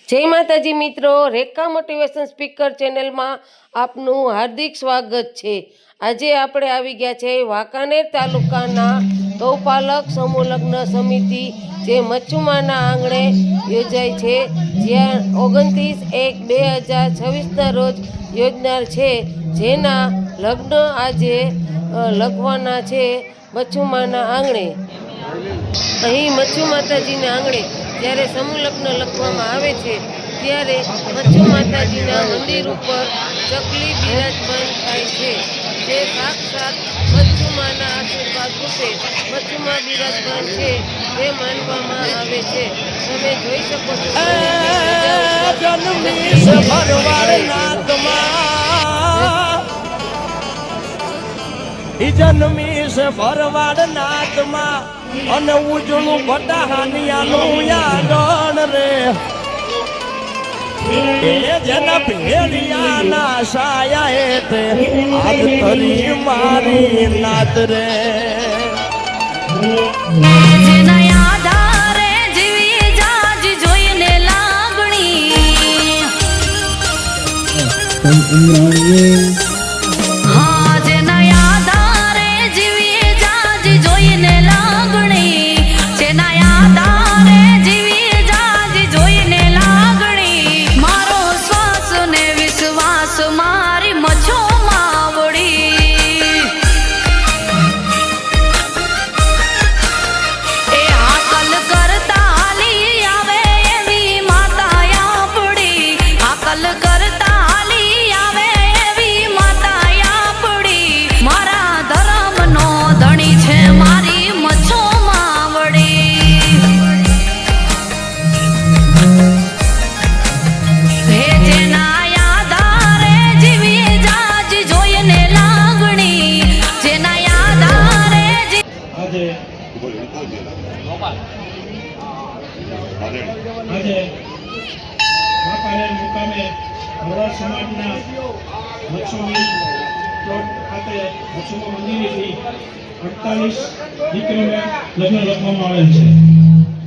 જય માતાજી મિત્રો, રેખા મોટિવેશન સ્પીકર ચેનલમાં આપનું હાર્દિક સ્વાગત છે। આજે આપણે આવી ગયા છે વાંકાનેર તાલુકાના ગૌપાલક સમૂહ લગ્ન સમિતિ જે મચ્છુમાના આંગણે યોજાય છે, જ્યાં 29/1/2026ના રોજ યોજનાર છે, જેના લગ્ન આજે લખવાના છે મચ્છુમાના આંગણે। અહીં મચ્છુ માતાજીના આંગણે જ્યારે સમૂહ લગ્ન લખવામાં આવે છે ત્યારે મચ્છુ માતાજીના મંદિર ઉપર ચકલી બિરાજમાન થાય છે, જે સાક્ષાત મચ્છુમાના આશીર્વાદ રૂપે મચ્છુમાં બિરાજમાન છે તે માનવામાં આવે છે। તમે જોઈ શકો છો જન્મી છે ભરવાડ નાથમાં અને ઉજળું બટાહાનિયાનું યાગણ રે એ જેના ભેડિયાના સાયા હેઠે આજ તરી મારી નાત રે જેના આધારે જીવી જાજ જોઈને લાગણી હા જેના આધારે જીવી જાજ જોઈને લાગણી જેના આધારે જીવી જાજ જોઈને લાગણી મારો શ્વાસ ને વિશ્વાસ મારી મચ્છો માવડી એ આકલ કરતા હાલી આવે એવી માતા આપડી આકલ કરતા હાલી આવે એવી માતા આપડી મારા ધર્મનો ધણી છે મારી મચ્છો માવડી હે જેના આધારે જીવી જાજ જોઈને લાગણી જેના આધારે આજે વાંકાનેર મુકામે ભરવાડ સમાજના મચ્છુની પ્લોટ ખાતે મચ્છુમાં મંદિરેથી 48 દીકરીઓના લગ્ન લખવામાં આવેલ છે,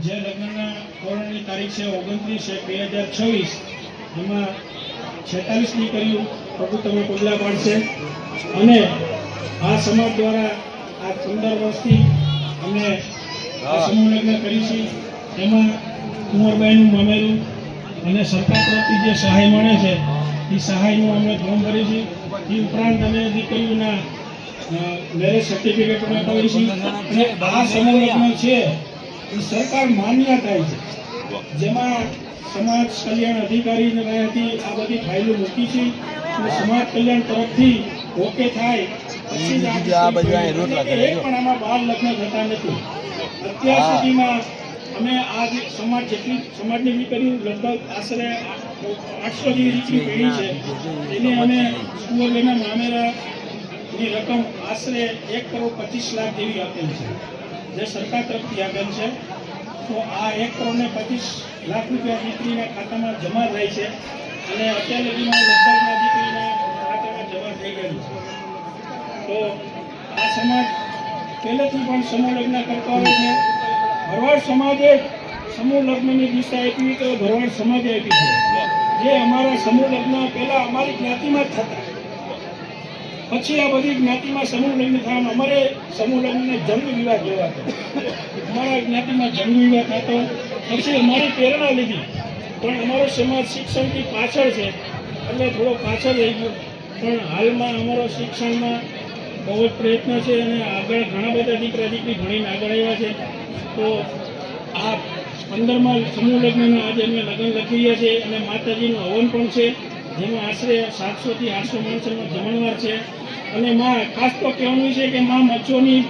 જે લગ્નના ધોરણની તારીખ છે 29/1/2026। એમાં 46 દીકરીઓ પ્રભુત્વમાં પગલાં પાડશે અને આ સમાજ દ્વારા આ 15 વર્ષથી અમે સમૂહ લગ્ન કરી છે। એમાં કુંવરબાઈનું મામેરું અને સરકાર તરફથી જે સહાય મળે છે એ સહાયનું અમે ફોર્મ ભરી છે। એ ઉપરાંત અમે દીકરીઓના મેરેજ સર્ટિફિકેટ પણ અપાવી છે અને આ સમૂહ લગ્ન છે એ સરકાર માન્ય થાય છે, જેમાં સમાજ કલ્યાણ અધિકારીને ત્યાંથી આ બધી ફાઇલો મૂકી છે અને સમાજ કલ્યાણ તરફથી ઓકે થાય પછી જ આ બધા પણ આમાં બાળ લગ્ન થતા નથી। અત્યાર સુધીમાં અમે આ સમાજ જેટલી સમાજની દીકરીઓ લગભગ આશરે 800 જેવી દીકરી પેઢી છે, એને અમે કુંવરબાઈના મામેરાની રકમ આશરે 1,25 લાખ જેવી આપેલ છે, જે સરકાર તરફથી આપેલ છે। તો આ 1,25 લાખ રૂપિયા દીકરીના ખાતામાં જમા થાય છે અને અત્યાર લગીમાં લગભગના દીકરીના ખાતામાં જમા થઈ ગયેલું છે। તો આ સમાજ પહેલેથી પણ સમૂહ લગ્ન કરતો આવે છે। ભરવાડ સમાજે સમૂહ લગ્નની દિશા આપી તો ભરવાડ સમાજે આપી છે, જે અમારા સમૂહ લગ્ન પહેલા અમારી જ્ઞાતિમાં જ થતા, પછી આ બધી જ્ઞાતિમાં સમૂહ લગ્ન થવાનું અમારે સમૂહ લગ્નને જંગ વિવાહ કહેવાતો, અમારા જ્ઞાતિમાં જંગ વિવાહ થતો, પછી અમારી પ્રેરણા લીધી પણ અમારો સમાજ શિક્ષણથી પાછળ છે એટલે થોડો પાછળ રહી ગયો, પણ હાલમાં અમારો શિક્ષણમાં બહુ જ પ્રયત્ન છે અને આગળ ઘણા બધા દીકરા દીકરી ભણીને આગળ આવ્યા છે। તો આ 15મા સમૂહ લગ્નના આજે અમે લગ્ન લખી રહ્યા છીએ અને માતાજીનું હવન પણ છે, જેમાં આશરે 700 થી 800 માણસોનો જમણવાર છે। અને માં ખાસ તો કહેવાનું છે કે માં મચ્છોની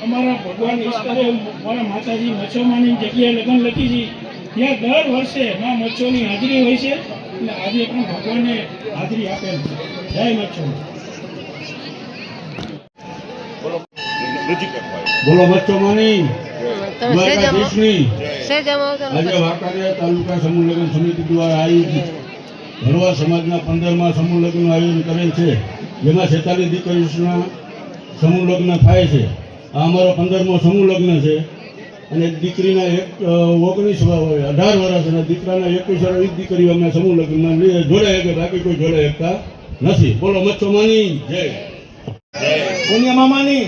અમારા ભગવાન ઈશ્વરે મારા માતાજી મચ્છોમાંની જગ્યાએ લગ્ન લખી છે, ત્યાં દર વર્ષે માં મચ્છોની હાજરી હોય છે અને આજે પણ ભગવાનને હાજરી આપેલ છે। જય મચ્છો। બોલો મચ્છોમાની આજે વાંકાનેર તાલુકા સમૂહ લગ્ન સમિતિ દ્વારા આયોજિત ભરવાડ સમાજના 15મા સમૂહ લગ્નનું આયોજન કરેલ છે, જેમાં 46 દીકરીઓના સમૂહ લગ્ન થાય છે। આ અમારો 15મો સમૂહ લગ્ન છે અને દીકરીના 18 વર્ષ અને દીકરાના 21 વર્ષ દીકરીઓ અમે સમૂહ લગ્નમાં જોડાય કે બાકી કોઈ જોડાઈ શકતા નથી. બોલો મચ્છોમાની જય. પુણ્ય મામાની,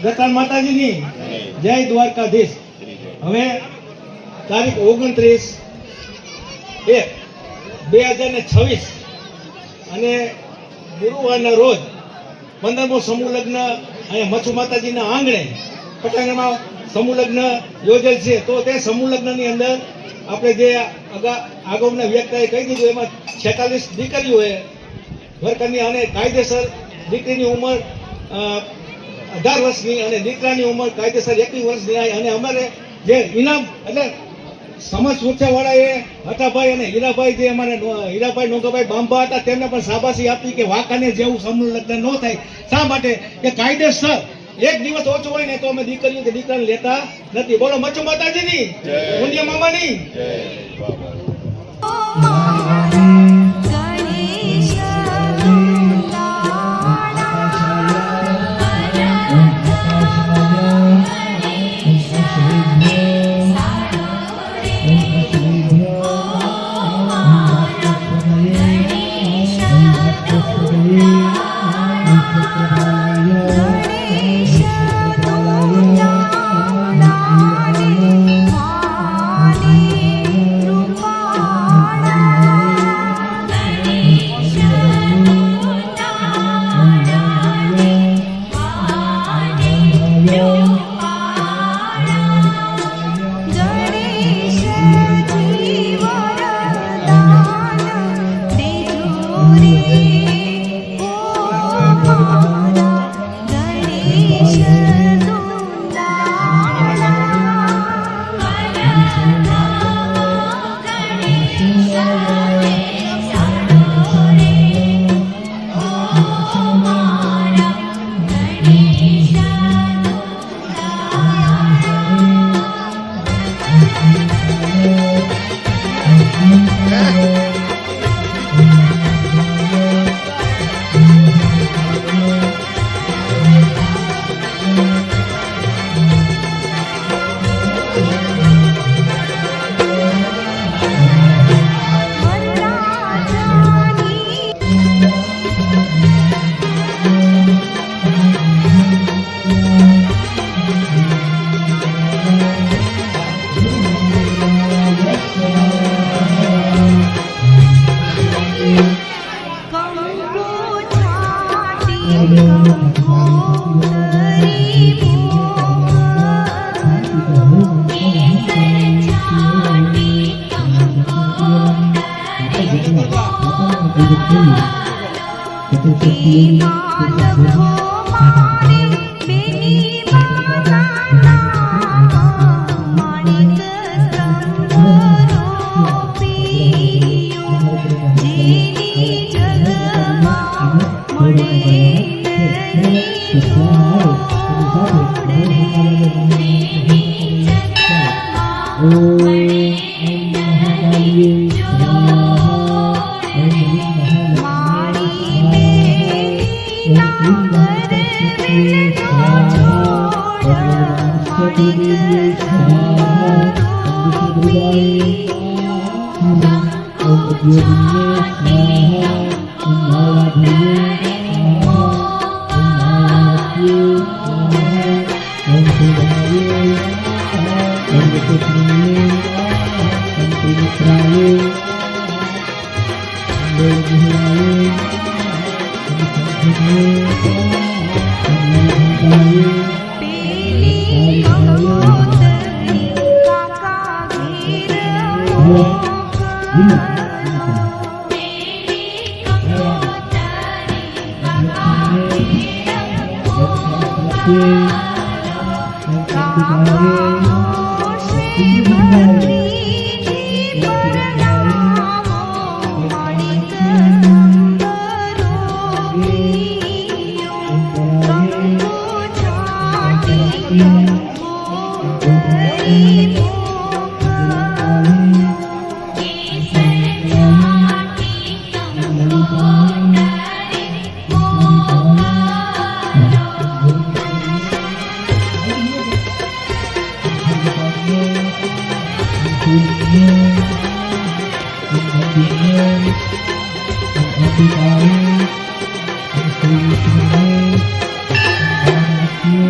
દત્તાન માતાજીની જય દ્વારકાધીશ. હવે તારીખ 29/1/2026 અને ગુરુવારના રોજ 15મો સમૂહ લગ્ન અહીંયા મચ્છુ માતાજીના આંગણે પટાંગણમાં સમૂહ લગ્ન યોજેલ છે. તો તે સમૂહ લગ્નની અંદર આપણે જે અગાઉના વ્યક્તિએ કહી દીધું એમાં 46 દીકરીઓએ ઘરકન્યા અને કાયદેસર દીકરીની ઉંમર 18 વર્ષની અને દીકરાની ઉંમર કાયદેસર 21 વર્ષની આવી. અને અમારે જે ઇનામ એટલે સમાજ સુરક્ષાવાળાએ હટાભાઈ અને હીરાભાઈ જે અમારે હીરાભાઈ નોગાભાઈ બાંબા હતા તેમને પણ શાબાશી આપી કે વાંકાને જેવું સમૂહ લગ્ન ન થાય. શા માટે કે કાયદેસર એક દિવસ ઓછો હોય ને તો અમે દીકરીઓ કે દીકરાને લેતા નથી. બોલો મચ્છુ માતાજીની, પુણ્ય મામાની.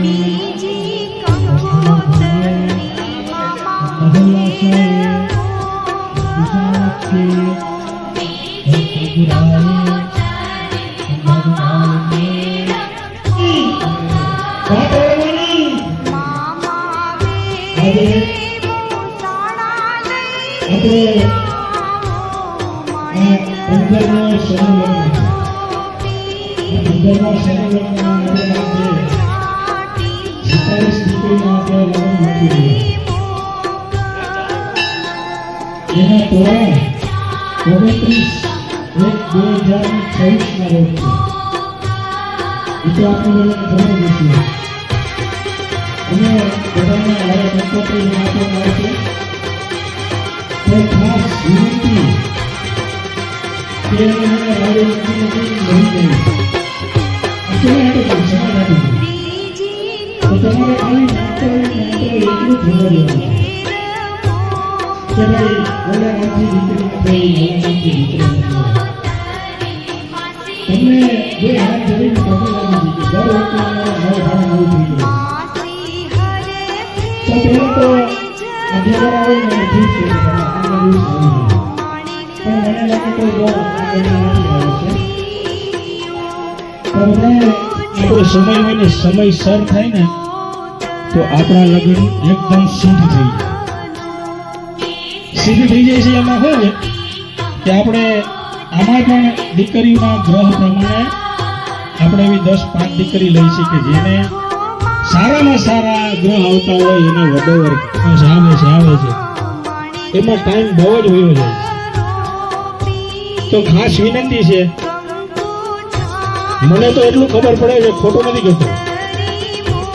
બીજી કંકોતરી મામા બીજી કંકોતરી મામા એના તોરણ 29/1/2026 ના રોજ છે. એ તો આપણે બધાને ખબર છે. અને બધાને આવા કંકોત્રી આપવામાં આવશે. તો ખાસ વિનંતી કે એને રાડે નથી લઈ જવી. અત્યારે તો સમાજ આપી તો તમારે ખાલી માત્ર એટલું જ ખબર છે કે ભાઈ ઓલા ગામથી દીકરી નથી, ઓલા ગામથી દીકરી નથી. તમને જે હાથ ધરીને પગે લાગી છે દર વખતે અમારા નવ ભાડા નવું થઈ ગયું. તો પેલા તો અગિયાર આવે ને ઠીક છે, આગળ દિવસ આવી જાય. પણ મને લાગે કોઈ બહુ આગળ નથી આવે છે. તો બધાએ આપણો સમય હોય ને સમયસર થાય ને તો આપણા લગ્ન એકદમ સિદ્ધ થઈ જાય. સિદ્ધ થઈ જાય છે એમાં શું છે કે આપણે આમાં પણ દીકરીના ગ્રહ પ્રમાણે આપણે એવી 10-5 દીકરી લઈ છે કે જેને સારામાં સારા ગ્રહ આવતા હોય એને વડો વર્ગ આવે છે એમાં ટાઈમ બહુ જ વયો જાય છે. તો ખાસ વિનંતી છે, મને તો એટલું ખબર પડે છે, ખોટું નથી કહેતો,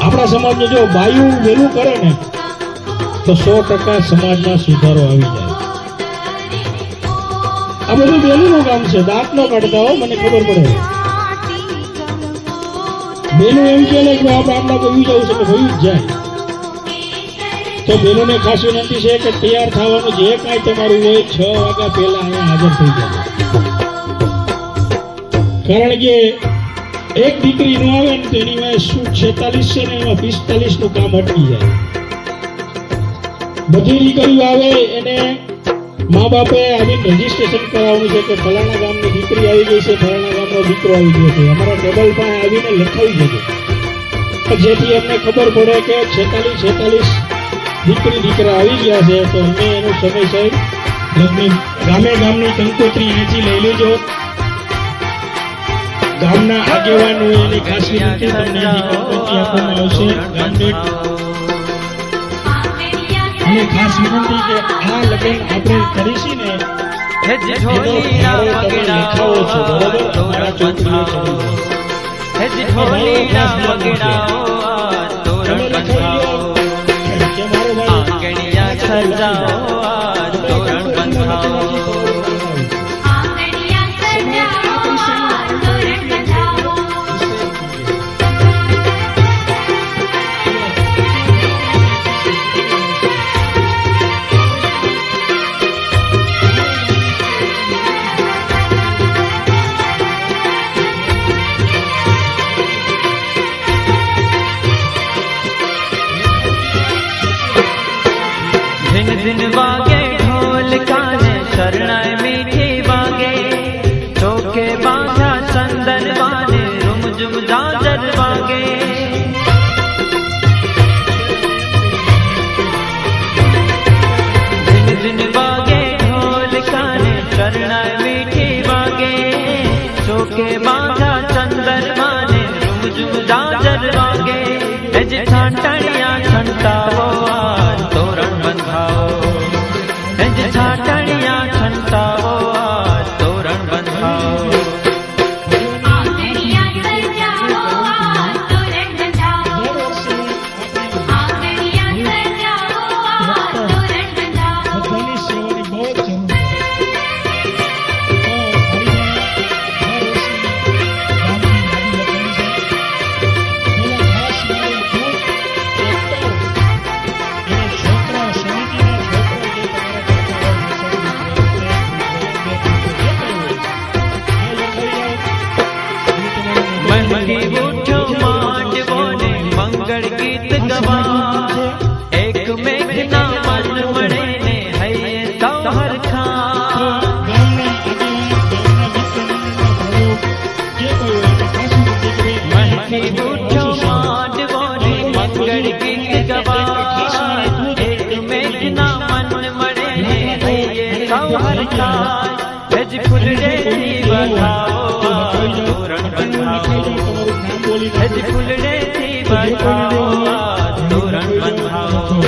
આપણા સમાજને જો બાયું વહેલું કરે ને તો 100% સમાજમાં સુધારો આવી જાય. આ બધું વહેલુંનું કામ છે, દાંત ન કાઢતા હો, મને ખબર પડે. બેનું એમ કે આપણે આટલા તો જવું છે કે ભયું જ જાય. તો બેનોને ખાસ વિનંતી છે કે તૈયાર થવાનું જે કાંઈ તમારું હોય 6 વાગ્યા પહેલા અહીંયા હાજર થઈ જાય. કારણ કે એક દીકરી ન આવે ને તો એની વાય શું 46 છે ને એમાં 45 નું કામ અટકી જાય. બધી દીકરીઓ આવે એને મા બાપે આવીને રજીસ્ટ્રેશન કરાવવાનું છે કે ફલાણા ગામની દીકરી આવી ગઈ છે, ફલાણા ગામનો દીકરો આવી ગયો છે, અમારા ટેબલ પર આવીને લખાવી જજો. જેથી અમને ખબર પડે કે 46 દીકરી દીકરા આવી ગયા છે, તો અમે એનું સમયસર લગ્ન ગામની કંકોત્રી અહીંથી લઈ લેજો. ગામના આગેવાનો એની ખાસ વિનંતી, તમને કંકોત્રી આપવામાં આવશે ગામ દીઠ. અને ખાસ વિનંતી કે આ લગ્ન આપણે કરીશું ને એનો ફાળો તમે લખાવો છો, બરોબર? મારા ચોકડીએ ચડી જાય. તમે લખાવી દો કે મારો दिन वागे ढोल काने शरणाय मीठी वागे चौके बांधा चंदन वाने रुमझुम झांझर वागे दिन दिन वागे ढोल काने शरणाय मीठी वागे चौके बांधा चंदन वाने रुमझुम झांझर वागे एज छाटणिया छंटावो तोरण बंधाओ एज छाटणिया छंटावो तोरण बंधाओ બધાની સેવાની બહુ જ જરૂર છે. તો હર થાય હેજ ફૂલડેથી બધાવો આ તોરણ બંધાવો હેજ ફૂલડેથી બધાવો આ તોરણ બંધાવો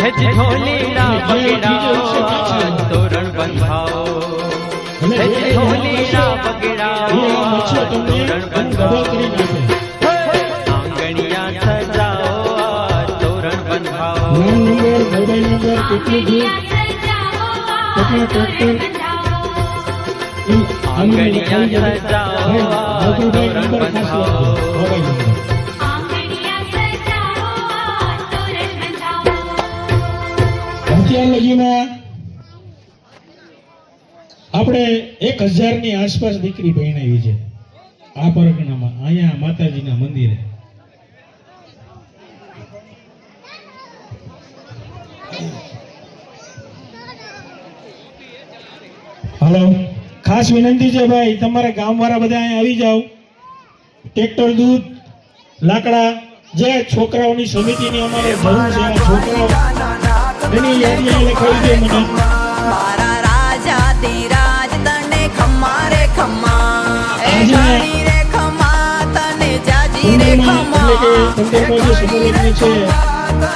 હેજ ઢોલીના બગડાઓ આ તોરણ બંધાવો હેજ ઢોલીના બગડાઓ આ તોરણ બંધાવો આંગણિયા સજાઓ આ તોરણ બંધાવો મોબાઈલ નંબર કેટલું દૂર આંગણિયા સજાઓ આ તોરણ બંધાવો અત્યાર લગીમાં આપણે 1000 ની આસપાસ દીકરી પરણાવી છે આ પરગણામાં અહીંયા માતાજીના મંદિરે. હાલો, ખાસ વિનંતી છે ભાઈ, તમારા ગામવાળા બધા અહીંયા આવી જાઓ. ટ્રેક્ટર, દૂધ, લાકડા, જે છોકરાઓની સમિતિની અમારે જરૂર છે, આ છોકરાઓ એની યાદી અહીં લખાવી દે મને. મારા રાજા ધીરાજ તને ખમ્મા રે ખમ્મા એ ઘણી રે ખમ્મા તને જાજી રે ખમ્મા એટલે કે 15 જે સમૂહ છે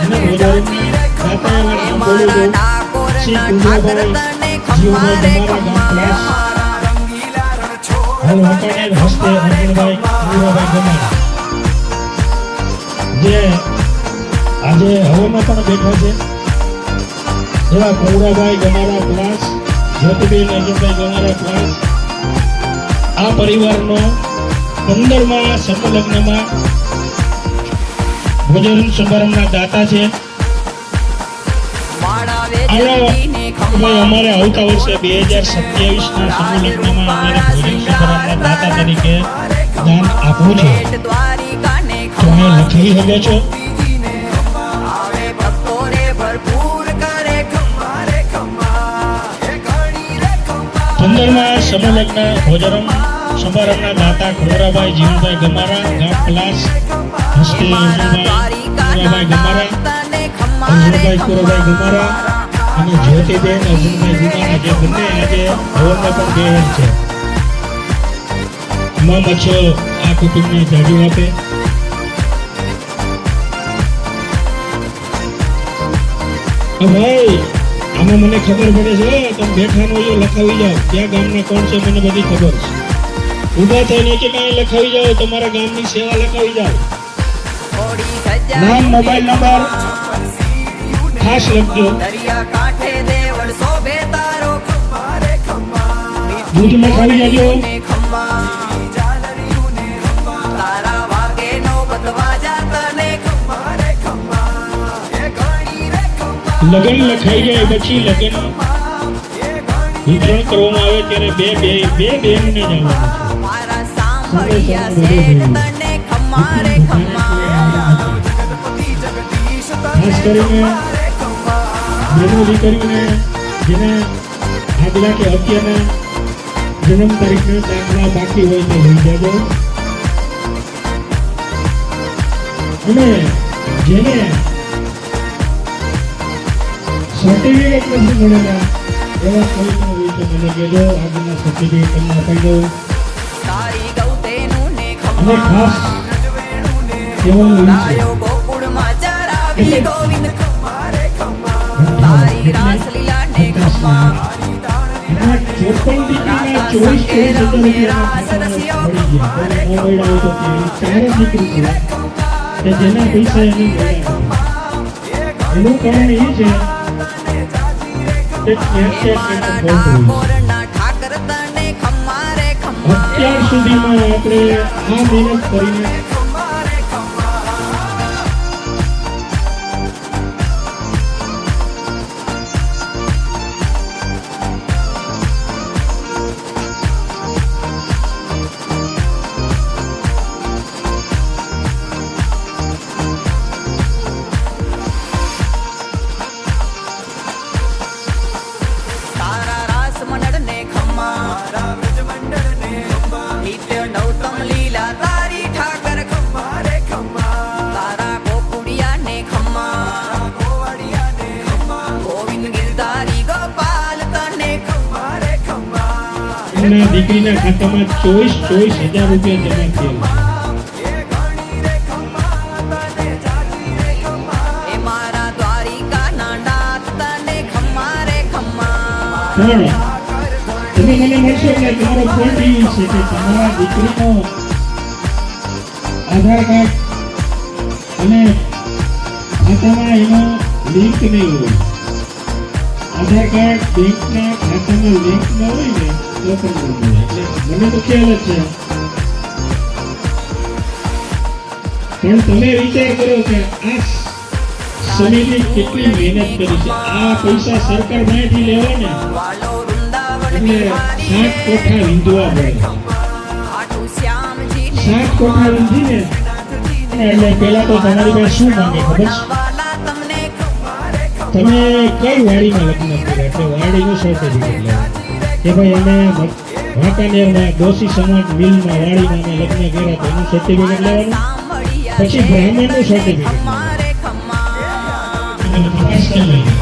એને વધારે દાતાઓને બોલી દો. શ્રી કુંભાભાઈ જીવભાઈ તમારા ગામ ક્લાસ હાલ વાંકાનેર હસ્તે અર્જુનભાઈ કુંભાભાઈ ગમારા જે આજે હવામાં પણ બેઠા છે, એવા કૌરાભાઈ ગમારા ક્લાસ, જ્યોતિબેન અર્જુનભાઈ ગમારા ક્લાસ આ પરિવારનો 15મા સમૂહલગ્નમાં ભોજન સમારંભના દાતા છે. અમારે આવતા વર્ષે 2027ના સમૂહલગ્નમાં અમારે ભોજન સમારંભના દાતા તરીકે દાન આપવું છે. તો અહીં લખી શકો છો. પંદરમાં સમૂહલગ્ન ભોજન સમારંભના દાતા ખોરાભાઈ જીવનભાઈ ગમારા, ગામ ક્લાસ હસ્તે અર્જુનભાઈ ગમારા, અર્જુનભાઈ કુરાભાઈ ગમારા અને જ્યોતિબેન અર્જુનભાઈ ગમારા, જે બંને આજે હવનમાં પણ બેહેલ છે. તમામ બચ્ચો આ કુટુંબને જાજુ આપે. ભાઈ આમાં મને ખબર પડે છે, તમે બેઠાનો જો લખાવી જાઓ ક્યાં ગામના કોણ છે મને બધી ખબર છે. ઊભા થઈને એક કાંઈ લખાવી જાઓ, તમારા ગામની સેવા લખાવી જાઓ. નામ, મોબાઈલ નંબર ખાસ લખજો. દૂધ લખાવી જાજો. લગન લખાઈ જાય પછી લગન વિતરણ કરવામાં આવે ત્યારે બે બહેનોને જવાનું ખાસ કરીને બહેનો દીકરીઓને જેને આગલા કે અત્યારના જન્મ તારીખના દાખલા બાકી હોય તો લઈ જાજો. અને જેને સર્ટિફિકેટ નથી મળેલા એવા કોઈ પણ હોય તો મને કહેજો, આગળના સર્ટિફિકેટ તમને અપાઈ દઉં. અને ખાસ કહેવાનું જેના પૈસા એની એનું કારણ એ છે અત્યાર સુધીમાં આપણે આ મહેનત કરીને નિત્ય નવ એમના દીકરીના ખાતામાં 24,000 રૂપિયા જમા થયેલ એ મારા દ્વારિકાના નાથ તને ખમ્મા રે ખમ્મા પણ તમે મને મળશો કે તમારો પોઈન્ટ એ છે કે તમારા દીકરીનો આધાર કાર્ડ અને ખાતામાં એનો લિંક નહીં હોય. આધાર કાર્ડ બેંકના ખાતામાં લિંક ન હોય ને તો પણ ન મળે. એટલે મને તો ખ્યાલ જ છે, પણ તમે વિચાર કરો કે આ સમિતિ કેટલી મહેનત કરી છે. આ પૈસા સરકાર પાસેથી લેવાના વાલો વૃંદાવન એટલે 7 કોઠા વિંધવા પડે. આટુ શ્યામજીને 7 કોઠા વિંધીને એટલે પેલા તો તમારી પાસે શું માંગે ખબર છે? વાલા તમને તમે કઈ વાડીમાં લગ્ન કર્યા એટલે વાડીનું સર્ટિફિકેટ લેવા કે ભાઈ અમે વાંકાનેરમાં દોશી સમાજ મિલમાં વાડીમાં અમે લગ્ન કર્યા તો એનું સર્ટિફિકેટ લેવાનું. પછી બ્રાહ્મણનું સર્ટિફિકેટ મારે ખમ્મા અને તપાસ કરી લઈએ.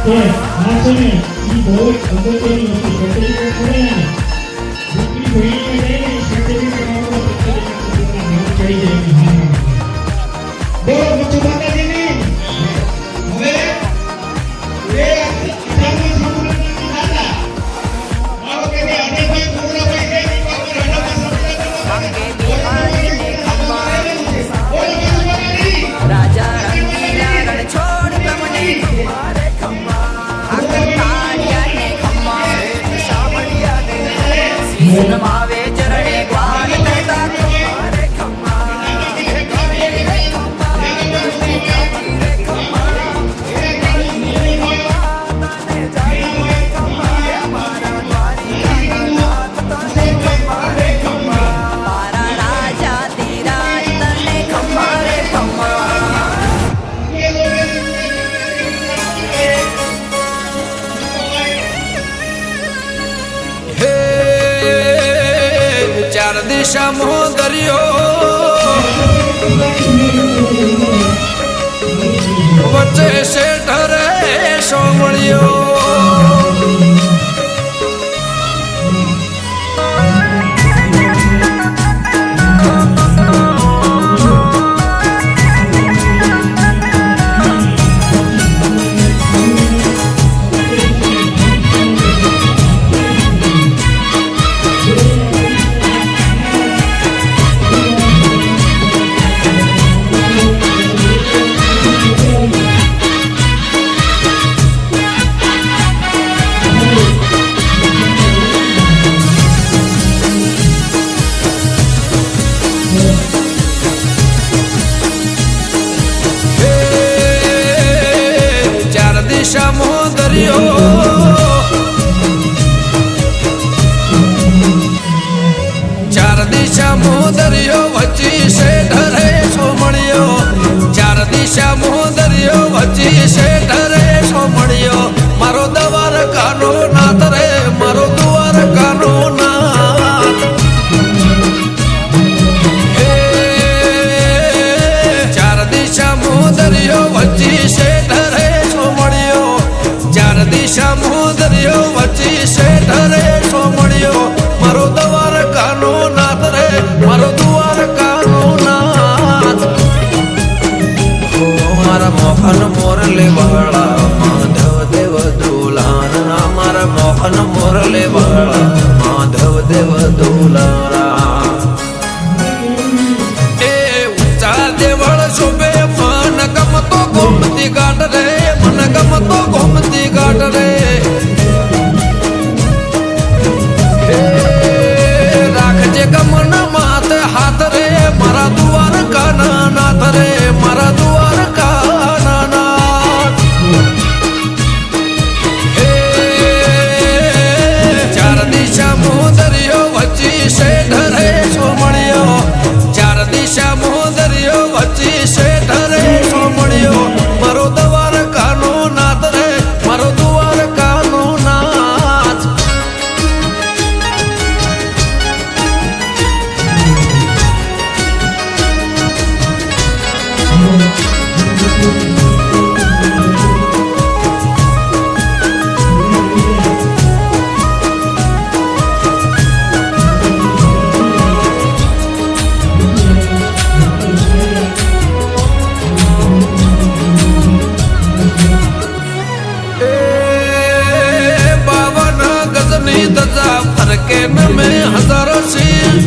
એ આ છે ને એ બહુ જ અગત્યની વસ્તુ. સર્ટિફિકેટ મળે ને દીકરી ભણીને જાય ને એ સર્ટિફિકેટ આપણો નામ ચડી જાય એની હાથમાં. બોલો મચ્છુ માતાજીની. હવે એ 18મા સમુદ્રના દાદા મારો કે જે અનેકભાઈ પૂર્ણભાઈ છે એ પર 18મા સમુદ્રના અંગે બિહારીને ખમ્મા બોલો મચ્છુ માતાજી. રાજા રંગીલા રણ છોડ તમને ખમ્મા રે ખમ્મા આકતાડિયાને ખમ્મા સામડિયાને સીઝન માવે ચરણે ગ્વાલ કરતા ખમ્મા રે ખમ્મા મારા રાજા ધીરાજ તને ખમ્મા રે ખમ્મા હે ચાર દિશામાં દરિયો વચ્ચે શેઠ રે સોમળિયો દિશામાં દરિયો ચાર દિશામાં દરિયો વચ્ચે શેઠ રે સોમળિયો ચાર દિશામાં દરિયો વચ્ચે શેઠ રે સોમળિયો મારો દવાર કાનો નાથ રે મારો દ્વાર કાનો નાથ હે ચાર દિશામાં દરિયો વચ્ચે શેઠ રે સોમળિયો ચાર દિશામાં દરિયો વચ્ચે શેઠ રે સોમળિયો મારો દ્વાર કાનો નાથ રે મારો દ્વાર કાનો નાથ ઓ મારા મોહન મોરલે વાળા માધવ દેવ દુલારા મારા મોહન મોરલે વાળા માધવ દેવ દુલારા એ ઊંચા દેવળ શોભે મન ગમતો ગોમતી ઘાટ રે મન ગમતો ગોમતી ઘાટ રે રાખજે ગમન માથે હાથ રે મારા દ્વાર કાના નાથ રે મારા દ્વાર કાના નાથ હે ચાર દિશામાં દરિયો વચ્ચે શેઠ રે સોમળિયો ચાર દિશામાં દરિયો વચ્ચે શેઠ રે સોમળિયો મારો દ્વાર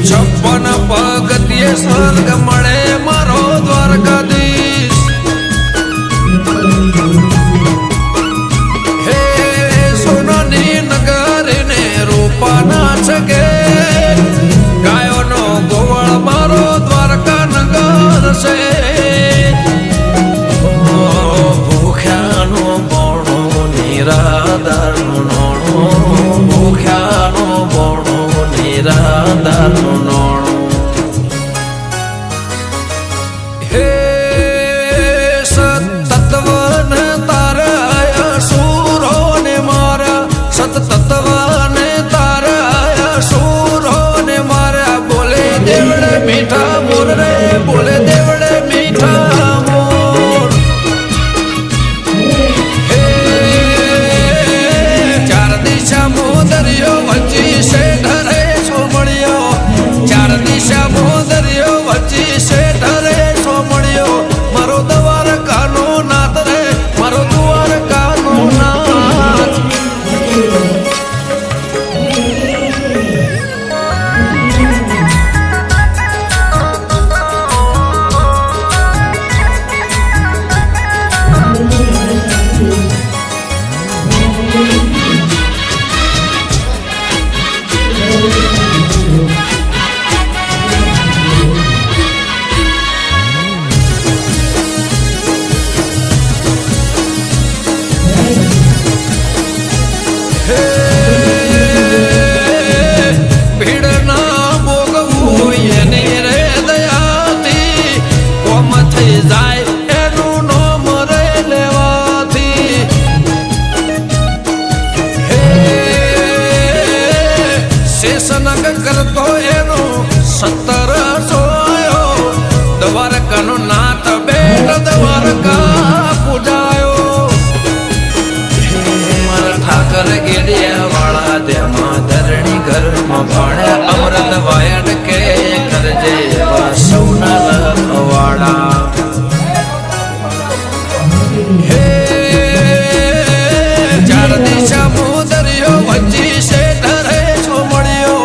56 પગથિયે સ્વર્ગ મળે મારો દ્વારકાધીશ. હે સોનાની નગરીને રૂપાના છગે, ગાયોનો ગોવાળ મારો દ્વારકા નગર છે. ભૂખ્યાનો બોણો નિરાધારનું નોણું, ભૂખ્યાનો બોણો નિરાધારનું નોણું. હે સતત્વને તારા સુરોને મારા, સતત્વને તારા સુરોને મારા. બોલે દેવડે મીઠા મોર રે, બોલે દેવડે મીઠા મોર. હે ચાર દિશા મોદરિયો વચ્ચી છે ઢરે સોમળિયો, ચાર દિશા મોદરિયો વચ્ચી છે ઢરે સોમળિયો. મારો દ્વારકાનો નાથ રે, મારો દ્વારકાનો નાથ. ભીડ ના ભોગવું એની રે દયાથી, કોમ થઈ જાય એનું નોમ રે લેવાથી. હે શેષનાગ કરતો એનો 17 સોયો, દ્વારકાનો નાથ બેટ દ્વારકા પૂજાયો. મારા ઠાકર ગેડિયા વાળા તેમાં ધરણી ઘરમાં ભાણ્યા, અમૃત વાયડ કે કરજે એવા સૌના લખવાડા. હે ચાર દિશા મોદરિયો વચ્ચી છે ઢરે સોમળિયો,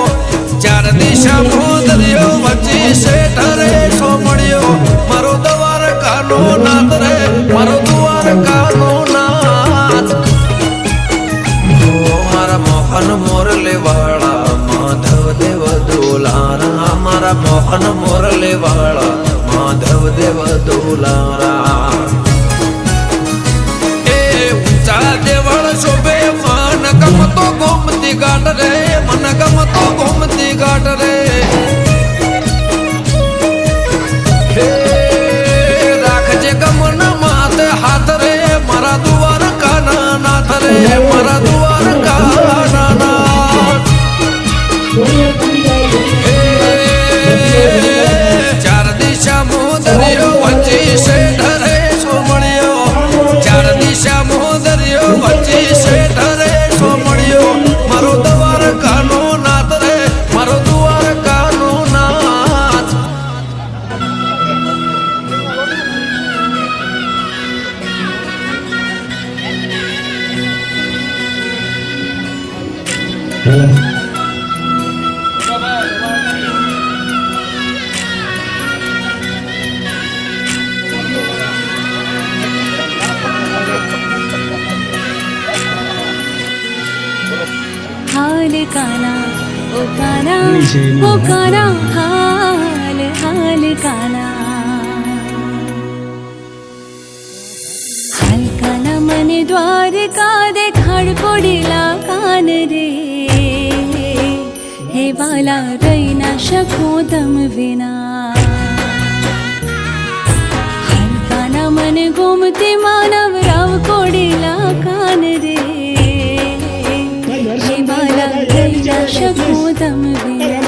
ચાર દિશા મોદરિયો વચ્ચી છે ઢરે સોમળિયો. મારો દ્વારકાનો નાથ રે, મારો દ્વારકાનો નાથ. મારા મોહન મોરલે વાળા માધવ દેવ દુલારા, મારા મોહન મોરલે વાળા માધવ દેવ દુલારા. એ ઊંચા દેવળ શોભે મન ગમતો ગોમતી ઘાટ રે, મન ગમતો ગોમતી ઘાટ રે. હે રાખજે ગમન માથે હાથ રે, મારા દ્વારકાના નાથ રે, મારા દ્વારકાના નાથ. હે ચાર દિશા મોદરિયો વચ્ચી છે ઢરે સોમળિયો, ચાર દિશા મોદરિયો વચ્ચી છે ઢરે સોમળિયો. મારો દ્વારકાનો નાથ રે, મારો દ્વારકાનો નાથ. हाल काना ओ काना ओ काना, हाल हाल काना. हाल काना મને દ્વારકા દેખાડ પોડેલા કાન રે, હે વાલા રહી ના શકો તમ વિના. હાલ કાના મને ગોમતી માનવ રાવ કોડેલા કાન રે, હે વાલા રહી ના શકો તમ વિના.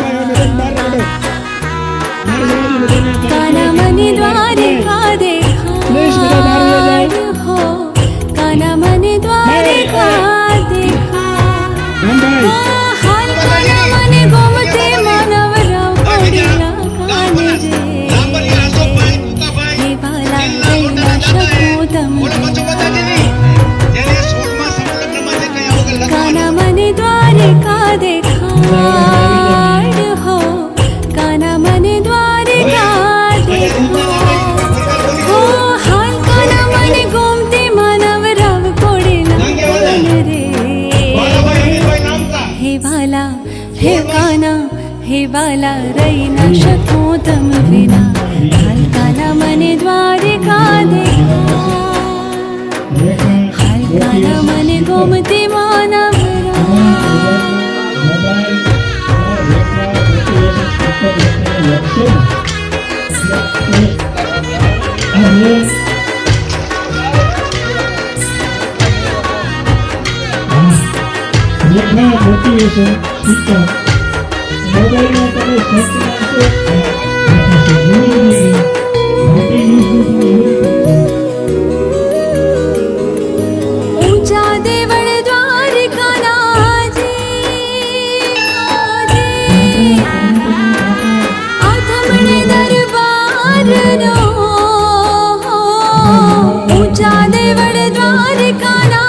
કાના મને દ્વારકા દેખાડ હો, કાના મને દ્વારકા દેખાડ. હાલ કાના મને ગોમતી માનવ રાવ કોડેલા કાન રે, હે વાલા રહી ના શકો તમ વિના. કાના મને દ્વારકા દેખાડ. હે વાલા રહી ન શકું તમ વિના હાલકાના મને દ્વારિકા દેખા હાલકાના મને ગોમતી મોટિવેશન સ્પીકર મોબાઈલમાં તમે સર્ચ ઊંચા દેવળ દ્વારિકાના આથમણે દરબારનો ઊંચા દેવળ દ્વારિકાના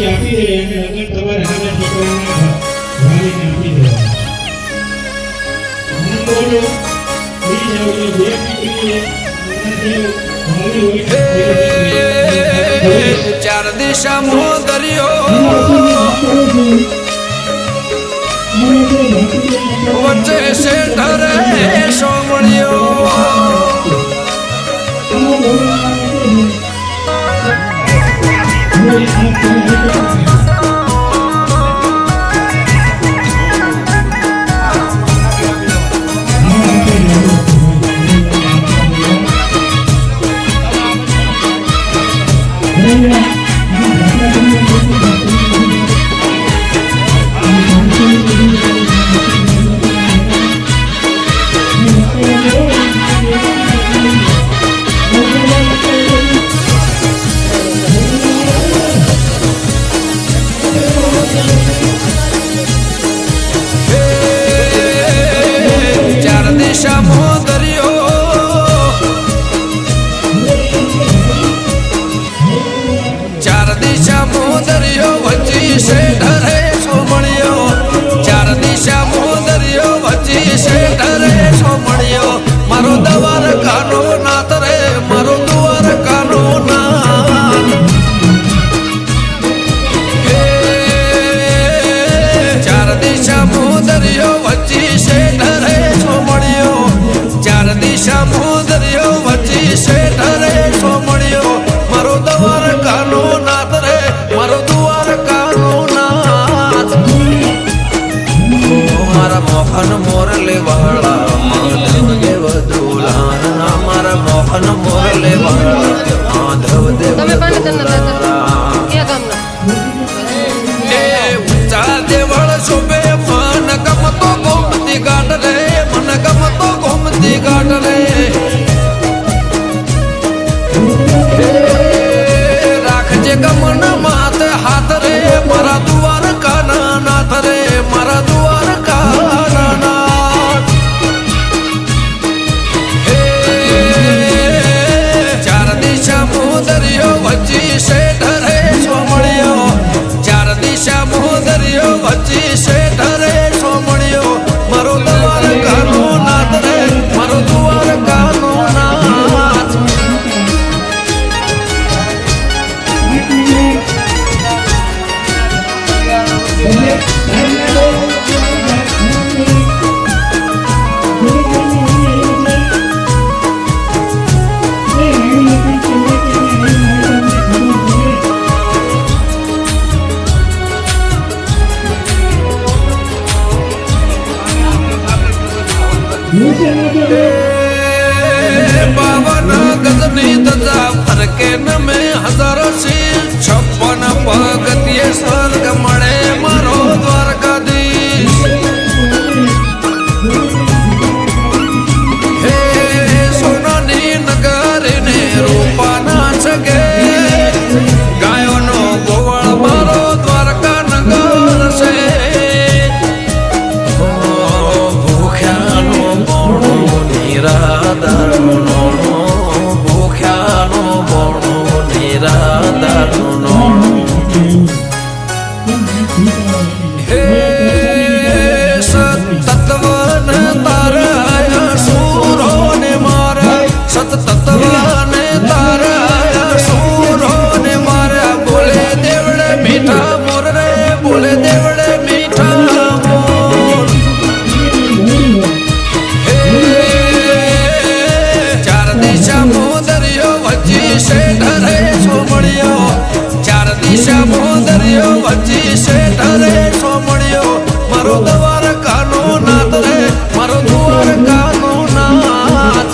આપી દે અને અગર તમારે હાજર છોકરાઓને ભાવીને આપી દેવા ચાર દિશા મોદરિયો વચ્ચે શેઠરે સોમણિયો મારો દવાર કાનો નાથ રે મારો દ્વાર કાનો નાથ ચાર દિશા મોદરિયો વચ્ચે શેઠ રે સોમણિયો ચાર દિશા મોદરિયો વચ્ચે શેઠ રે સોમણિયો મારો દવાર કાનો નાથ રે મારો દ્વાર કાનો નાથ મારા મોહન મોરલે વાળા માધવ દેવ દુલાના મારા મોહન મોરલે વાળા માધવ દેવ તમે ક્યાં ગામના? એ ઊંચા દેવળ શોભે મન ગમતો ગોમતી ઘાટ રે મન ગમતો ગોમતી ઘાટ રે રાખજે ગમન માથે હાથ રે મારા દ્વાર કાના નાથ રે મારા દ્વાર કાના નાથ ચાર દિશા મોદરિયો વચ્ચે શેઠ રે સોમણિયો ચાર દિશા મોદરિયો વચ્ચે શેઠ રે સોમણિયો મારો દ્વાર કાનો નાથ રે મારો દ્વાર કાનો નાથ बावन गजनी दजा फरके न में हजारों सी 56 पगतिये स्वर्ग मणे मारो द्वारकाधीश દરિયો વચ્ચે શેઠ રે સોમણિયો મારો દ્વારકાનો નાથ રે મારો દ્વારકાનો નાથ